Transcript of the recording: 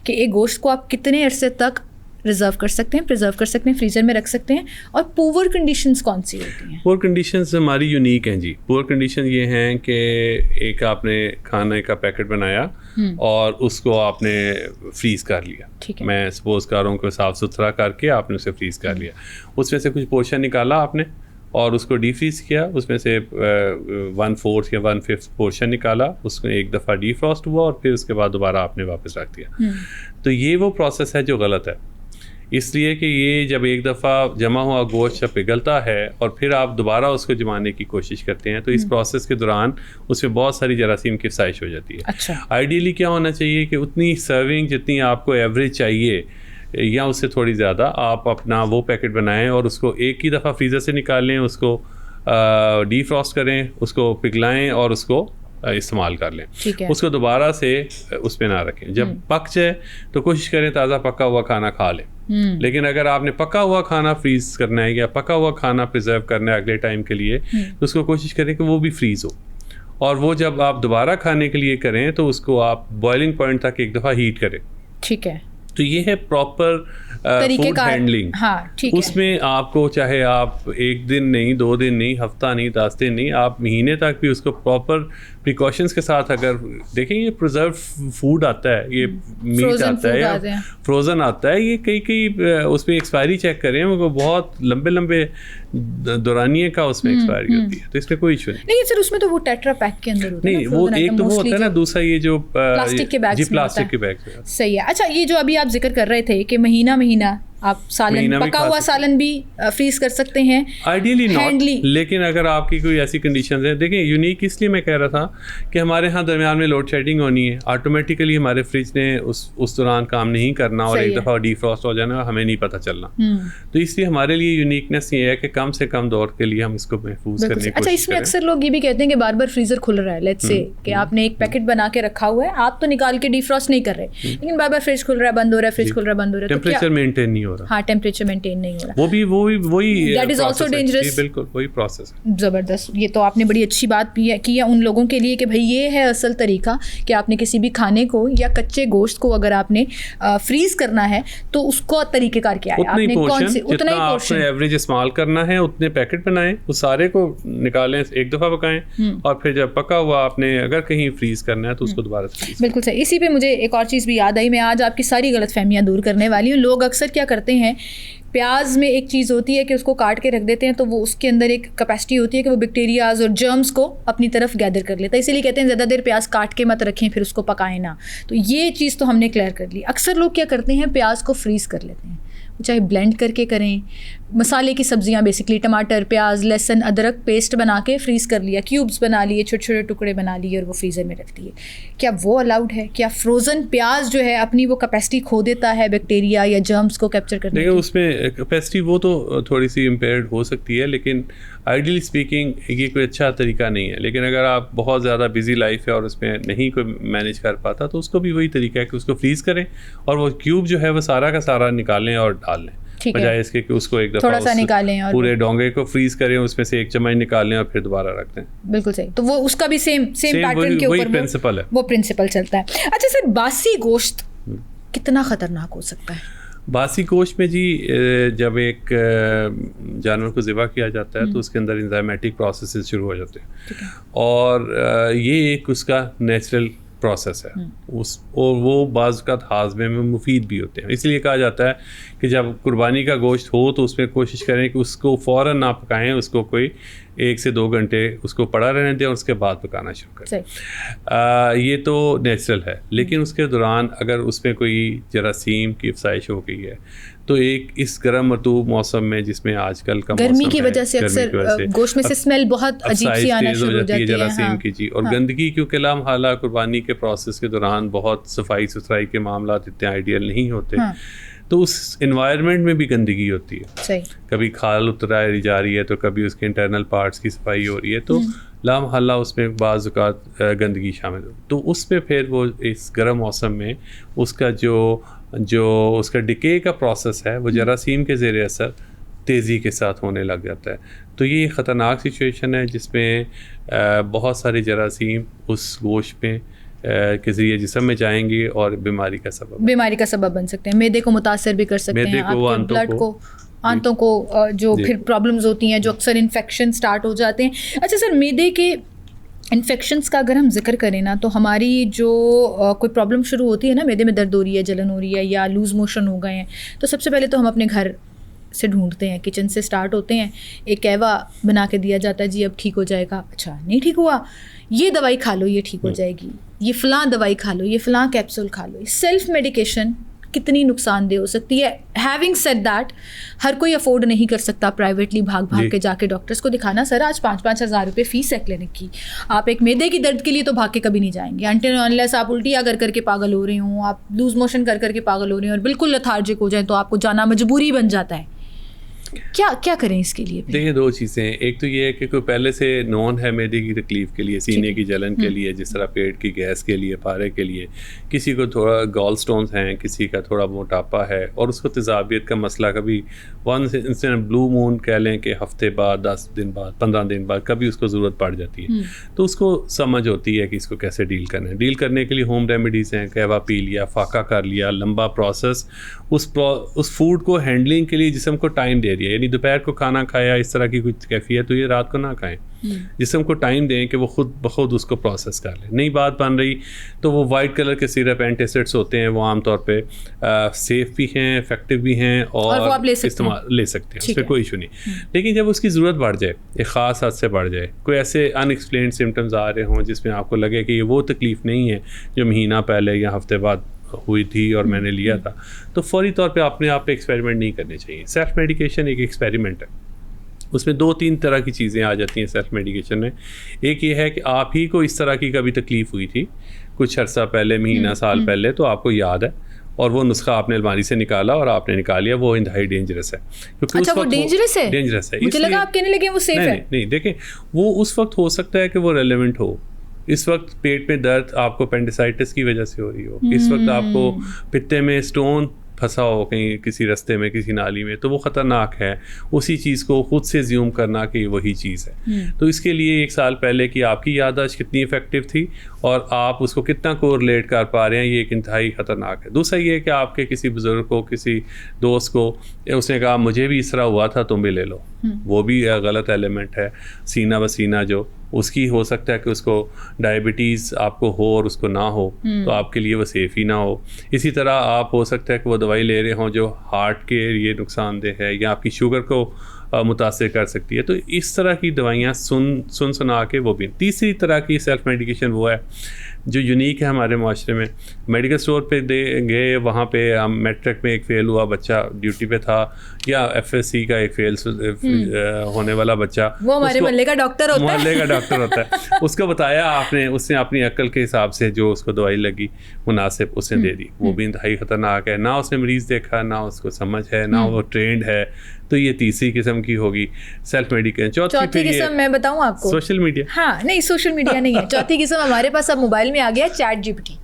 کہ ایک گوشت کو آپ کتنے عرصے تک ریزرو کر سکتے ہیں, پریزرو کر سکتے ہیں, فریزر میں رکھ سکتے ہیں, اور پور کنڈیشنز کون سی ہوتی ہیں؟ پور کنڈیشنز ہماری یونیک ہیں جی. پور کنڈیشن یہ ہیں کہ ایک آپ نے کھانے کا پیکٹ بنایا اور اس کو آپ نے فریز کر لیا. میں سپوز کر رہا ہوں کہ صاف ستھرا کر کے آپ نے اسے فریز کر لیا, اس میں سے کچھ پورشن نکالا آپ نے اور اس کو ڈی فریز کیا, اس میں سے 1/4 یا 1/5 پورشن نکالا, اس میں ایک دفعہ ڈی فروسٹ ہوا اور پھر اس کے بعد دوبارہ آپ نے واپس رکھ دیا. تو یہ وہ پروسیس ہے جو غلط ہے, اس لیے کہ یہ جب ایک دفعہ جمع ہوا گوشت جب پگھلتا ہے اور پھر آپ دوبارہ اس کو جمانے کی کوشش کرتے ہیں تو اس پروسیس کے دوران اس میں بہت ساری جراثیم کی افزائش ہو جاتی ہے. آئیڈیلی کیا ہونا چاہیے کہ اتنی سرونگ جتنی آپ کو ایوریج چاہیے یا اس سے تھوڑی زیادہ آپ اپنا وہ پیکٹ بنائیں اور اس کو ایک ہی دفعہ فریزر سے نکالیں, اس کو ڈی فروسٹ کریں, اس کو پگھلائیں اور اس کو استعمال کر لیں. اس کو دوبارہ سے اس پہ نہ رکھیں. جب پک جائے تو کوشش کریں تازہ پکا ہوا کھانا کھا لیں. لیکن اگر آپ نے پکا ہوا کھانا فریز کرنا ہے یا پکا ہوا کھانا پریزرو کرنا ہے اگلے ٹائم کے لیے تو اس کو کوشش کریں کہ وہ بھی فریز ہو, اور وہ جب آپ دوبارہ کھانے کے لیے کریں تو اس کو آپ بوائلنگ پوائنٹ تک ایک دفعہ ہیٹ کریں. ٹھیک ہے. تو یہ ہے پراپر فوڈ ہینڈلنگ. اس میں آپ کو چاہے آپ 1 دن نہیں, 2 دن نہیں, ہفتہ نہیں, 10 دن نہیں, آپ مہینے تک بھی اس کو پراپر پریکاشنس کے ساتھ اگر دیکھیں. یہ پرزرو فوڈ آتا ہے, یہ میٹ آتا ہے یا فروزن آتا ہے, یہ کئی اس پہ ایکسپائری چیک کریں, وہ بہت لمبے دورانیے کا اس میں ایکسپائری ہوتی ہے. تو اس میں کوئی ایشو نہیں سر. اس میں تو وہ ٹیٹرا پیک کے اندر ہوتا ہے, نہیں وہ ایک تو وہ ہوتا ہے نا, دوسرا یہ جو پلاسٹک کے بیگ, پلاسٹک کے بیگ. صحیح ہے. اچھا, یہ جو ابھی آپ ذکر کر رہے تھے کہ مہینہ آپ سالن, پکا ہوا سالن بھی فریز کر سکتے ہیں آئیڈیلی ناٹ, لیکن اگر آپ کی کوئی ایسی کنڈیشنز ہیں, دیکھیں یونیک اس لیے میں کہہ رہا تھا کہ ہمارے ہاں درمیان میں لوڈ شیڈنگ ہونی ہے, آٹومیٹیکلی ہمارے فریج نے اس دوران کام نہیں کرنا اور ایک دفعہ ڈی فروسٹ ہو جانا, ہمیں نہیں پتہ چلنا. تو اس لیے ہمارے لیے یونیکنیس یہ ہے کہ کم سے کم دور کے لیے ہم اس کو محفوظ کرنے کی کوشش کریں. اچھا, اس میں اکثر لوگ یہ بھی کہتے ہیں کہ بار بار فریزر کھل رہا ہے, لیٹس سے کہ آپ نے ایک پیکٹ بنا کے رکھا ہوا ہے, آپ تو نکال کے ڈی فروسٹ نہیں کر رہے, لیکن بار بار فریج کھل رہا ہے, بند ہو رہا ہے, فریج کھل رہا ہے, بند ہو رہا ہے, ٹیمپریچر مینٹین نہیں ہو رہا. ہاں, ٹیمپریچر مینٹین نہیں ہو رہا, وہی دیٹ از آلسو ڈینجرس. بالکل وہی پروسیس. زبردست. یہ تو آپ نے بڑی اچھی بات کی ہے ان لوگوں کے لیے کہ بھائی یہ ہے اصل طریقہ کہ آپ نے کسی بھی کھانے کو یا کچے گوشت کو اگر آپ نے فریز کرنا ہے تو اس کو طریقہ کار کیا ہے, آپ نے کون سے اتنا ہی پورشن ایوریج استعمال کرنا ہے, اتنے پیکٹ بنائیں, اس سارے کو نکالیں, ایک دفعہ پکائیں, اور پھر جب پکا ہوا آپ نے اگر کہیں فریز کرنا ہے تو اس کو دوبارہ سے. بالکل صحیح. اسی پہ مجھے ایک اور چیز بھی یاد آئی, میں آج آپ کی ساری غلط فہمیاں دور کرنے والی ہوں. لوگ اکثر کیا کرتے ہیں, پیاز میں ایک چیز ہوتی ہے کہ اس کو کاٹ کے رکھ دیتے ہیں تو وہ اس کے اندر ایک کیپیسٹی ہوتی ہے کہ وہ بیکٹیریاز اور جرمز کو اپنی طرف گیدر کر لیتا ہے, اسی لیے کہتے ہیں زیادہ دیر پیاز کاٹ کے مت رکھیں, پھر اس کو پکائیں نہ. تو یہ چیز تو ہم نے کلیئر کر لی. اکثر لوگ کیا کرتے ہیں, پیاز کو فریز کر لیتے ہیں, چاہے بلینڈ کر کے کریں, مسالے کی سبزیاں بیسکلی ٹماٹر, پیاز, لہسن, ادرک پیسٹ بنا کے فریز کر لیا, کیوبس بنا لیے, چھوٹے چھوٹے ٹکڑے بنا لیے اور وہ فریزر میں رکھ دیے. کیا وہ الاؤڈ ہے؟ کیا فروزن پیاز جو ہے اپنی وہ کیپیسٹی کھو دیتا ہے بیکٹیریا یا جرمس کو کیپچر کرنے کی؟ اس میں کیپیسٹی وہ تو تھوڑی سی امپیئرڈ ہو سکتی ہے, لیکن آئیڈیلی اسپیکنگ یہ کوئی اچھا طریقہ نہیں ہے. لیکن اگر آپ بہت زیادہ بزی لائف ہے اور اس میں نہیں کوئی مینیج کر پاتا تو اس کو بھی وہی طریقہ ہے کہ اس کو فریز کریں اور وہ کیوب جو ہے وہ سارا کا سارا نکالیں اور ڈال لیں, بجائے اس کے کہ اس کو ایک دفعہ نکالیں اور پورے ڈونگے کو فریز کریں, اس میں سے ایک چمچ نکال لیں اور پھر دوبارہ رکھ دیں. بالکل صحیح. تو وہ اس کا بھی سیم پیٹرن کے اوپر پرنسپل ہے, وہ پرنسپل چلتا ہے. اچھا سر, باسی گوشت کتنا خطرناک ہو سکتا ہے؟ باسی گوشت میں جی جب ایک جانور کو ذبح کیا جاتا ہے تو اس کے اندر انزائمیٹک پروسیسز شروع ہو جاتے ہیں, اور یہ ایک اس کا نیچرل پروسیس ہے, اور وہ بعض اوقات ہاضمے میں مفید بھی ہوتے ہیں. اس لیے کہا جاتا ہے کہ جب قربانی کا گوشت ہو تو اس میں کوشش کریں کہ اس کو فوراً نہ پکائیں, اس کو کوئی 1 سے 2 گھنٹے اس کو پڑا رہنے دیں اور اس کے بعد پکانا شروع کریں. یہ تو نیچرل ہے, لیکن اس کے دوران اگر اس میں کوئی جراثیم کی افزائش ہو گئی ہے تو ایک اس گرم مرطوب موسم میں جس میں آج کل کا گرمی کی وجہ سے اکثر گوشت میں سے اسمیل بہت عجیب سی آنا شروع ہو جاتی ہے جراثیم کی جی, اور گندگی, کیونکہ لام حالہ قربانی کے پروسیس کے دوران بہت صفائی ستھرائی کے معاملات اتنے آئیڈیل نہیں ہوتے, تو اس انوائرمنٹ میں بھی گندگی ہوتی ہے. کبھی کھال اترائی جا رہی ہے تو کبھی اس کے انٹرنل پارٹس کی صفائی ہو رہی ہے, تو لا محالہ اس میں بعض اوقات گندگی شامل ہو. تو اس میں پھر وہ اس گرم موسم میں اس کا جو اس کا ڈکے کا پروسیس ہے وہ جراثیم کے زیر اثر تیزی کے ساتھ ہونے لگ جاتا ہے. تو یہ خطرناک سچویشن ہے جس میں بہت سارے جراثیم اس گوشت میں کے ذریعے جسم میں جائیں گی اور بیماری کا سبب بن سکتے ہیں. معدے کو متاثر بھی کر سکتے ہیں, آپ کے بلڈ کو, آنتوں کو جو پھر پرابلمز ہوتی ہیں جو اکثر انفیکشن سٹارٹ ہو جاتے ہیں. اچھا سر, معدے کے انفیکشنس کا اگر ہم ذکر کریں نا, تو ہماری جو کوئی پرابلم شروع ہوتی ہے نا, معدے میں درد ہو رہی ہے, جلن ہو رہی ہے, یا لوز موشن ہو گئے ہیں, تو سب سے پہلے تو ہم اپنے گھر سے ڈھونڈتے ہیں, کچن سے سٹارٹ ہوتے ہیں. ایک قہوہ بنا کے دیا جاتا ہے, جی اب ٹھیک ہو جائے گا. اچھا نہیں ٹھیک ہوا, یہ دوائی کھا لو یہ ٹھیک ہو جائے گی, یہ فلاں دوائی کھا لو, یہ فلاں کیپسول کھا لو. سیلف میڈیکیشن کتنی نقصان دہ ہو سکتی ہے؟ ہیونگ سیڈ دیٹ, ہر کوئی افورڈ نہیں کر سکتا پرائیویٹلی بھاگ کے جا کے ڈاکٹرس کو دکھانا. سر آج 5-5 ہزار روپے فیس ہے کلینک کی, آپ ایک معدے کی درد کے لیے تو بھاگ کے کبھی نہیں جائیں گے انٹل انلیس آپ الٹیاں کر کے پاگل ہو رہے ہوں, آپ لوز موشن کر کے پاگل ہو رہے ہیں اور بالکل لیتھارجک ہو جائیں, تو آپ کو جانا مجبوری بن جاتا ہے. کیا کریں اس کے لیے؟ دیکھیے 2 چیزیں ہیں. ایک تو یہ ہے کہ کوئی پہلے سے نون ہے معدے کی تکلیف کے لیے, سینے کی جلن کے لیے, جس طرح پیٹ کی گیس کے لیے, پارے کے لیے, کسی کو تھوڑا گال سٹونز ہیں, کسی کا تھوڑا موٹاپا ہے, اور اس کو تیزابیت کا مسئلہ کبھی بلو مون کہہ لیں کہ ہفتے بعد, 10 دن بعد, 15 دن بعد کبھی اس کو ضرورت پڑ جاتی ہے. تو اس کو سمجھ ہوتی ہے کہ اس کو کیسے ڈیل کرنا ہے. ڈیل کرنے کے لیے ہوم ریمیڈیز ہیں, قہوہ پی لیا, فاقہ کر لیا, لمبا پروسیس اس فوڈ کو ہینڈلنگ کے لیے جسم کو ٹائم دے دیا. یعنی دوپہر کو کھانا کھایا, اس طرح کی کچھ کیفیت تو یہ رات کو نہ کھائیں, جسم کو ٹائم دیں کہ وہ خود بخود اس کو پروسیس کر لیں. نئی بات بن رہی تو وہ وائٹ کلر کے سیرپ اینٹی ایسڈس ہوتے ہیں, وہ عام طور پہ سیف بھی ہیں, افیکٹو بھی ہیں, اور استعمال لے سکتے ہیں, اس پہ کوئی ایشو نہیں. لیکن جب اس کی ضرورت بڑھ جائے, ایک خاص حد سے بڑھ جائے, کوئی ایسے ان ایکسپلینڈ سمٹمز آ رہے ہوں جس میں آپ کو لگے کہ یہ وہ تکلیف نہیں ہے جو مہینہ پہلے یا ہفتے بعد ہوئی تھی اور میں نے لیا تھا, تو فوری طور پہ اپنے آپ پہ ایکسپیریمنٹ نہیں کرنے چاہیے. سیلف میڈیکیشن ایک ایکسپیریمنٹ ہے, اس میں 2-3 طرح کی چیزیں آ جاتی ہیں سیلف میڈیکیشن میں. ایک یہ ہے کہ آپ ہی کو اس طرح کی کبھی تکلیف ہوئی تھی کچھ عرصہ پہلے, مہینہ سال پہلے, تو آپ کو یاد ہے, اور وہ نسخہ آپ نے الماری سے نکالا اور آپ نے نکال لیا, وہ انتہائی ڈینجرس ہے. اچھا وہ ڈینجرس ہے, مجھے لگا آپ کہنے لگے وہ سیف ہے. نہیں دیکھیں, وہ اس وقت ہو سکتا ہے کہ وہ ریلیونٹ ہو. اس وقت پیٹ میں درد آپ کو اپینڈیسائٹس کی وجہ سے ہو رہی ہو, اس وقت آپ کو پتے میں اسٹون پھنسا ہو کہیں کسی رستے میں, کسی نالی میں, تو وہ خطرناک ہے. اسی چیز کو خود سے زیوم کرنا کہ وہی چیز ہے. تو اس کے لیے 1 سال پہلے کی آپ کی یادداشت کتنی افیکٹو تھی اور آپ اس کو کتنا کوریلیٹ کر پا رہے ہیں, یہ ایک انتہائی خطرناک ہے. دوسرا یہ ہے کہ آپ کے کسی بزرگ کو, کسی دوست کو, اس نے کہا مجھے بھی اس طرح ہوا تھا, تم بھی لے لو, وہ بھی غلط ایلیمنٹ ہے. سینہ بسینہ جو اس کی ہو سکتا ہے کہ اس کو ڈائبٹیز آپ کو ہو اور اس کو نہ ہو, تو آپ کے لیے وہ سیف ہی نہ ہو. اسی طرح آپ ہو سکتا ہے کہ وہ دوائی لے رہے ہوں جو ہارٹ کے لیے نقصان دہ ہے یا آپ کی شوگر کو متاثر کر سکتی ہے. تو اس طرح کی دوائیاں سنا کے وہ بھی. تیسری طرح کی سیلف میڈیکیشن وہ ہے جو یونیک ہے ہمارے معاشرے میں. میڈیکل اسٹور پہ گئے, وہاں پہ ہم میٹرک میں ایک فیل ہوا بچہ ڈیوٹی پہ تھا, یا FSC کا ایک فیل ہونے والا بچہ, وہ ہمارے محلے کا ڈاکٹر ہوتا ہے, اس کو بتایا آپ نے, اس نے اپنی عقل کے حساب سے جو اس کو دوائی لگی مناسب اس نے دے دی. وہ بھی انتہائی خطرناک ہے. نہ اس نے مریض دیکھا, نہ اس کو سمجھ ہے, نہ وہ ٹرینڈ ہے. تو یہ تیسری قسم کی ہوگی سیلف میڈیکیشن. چوتھی قسم میں بتاؤں آپ کو, سوشل میڈیا. ہاں نہیں سوشل میڈیا نہیں ہے. چوتھی قسم ہمارے پاس اب موبائل میں آ گیا, چیٹ GPT.